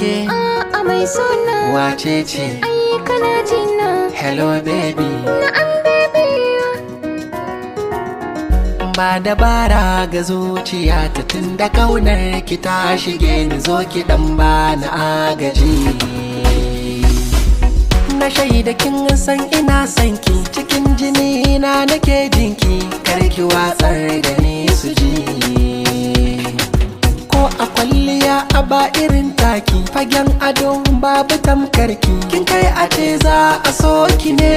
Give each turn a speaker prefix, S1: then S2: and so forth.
S1: ke
S2: a mai suna
S1: wace ce?
S2: ai kana jina.
S1: Hello baby.
S2: Na'am baby.
S1: Ba dabara ga zuciya ta tunda kaunar ki ta shige ni, zo ki dan bani agaji. Na shaida kin san ina son ki, cikin jini na nake jinki, kar ki watsar da ni su ji. Ko a kwalliya a ba irin taki, fagen ado babu tamkarki, kin kai a ce za a so ki ne.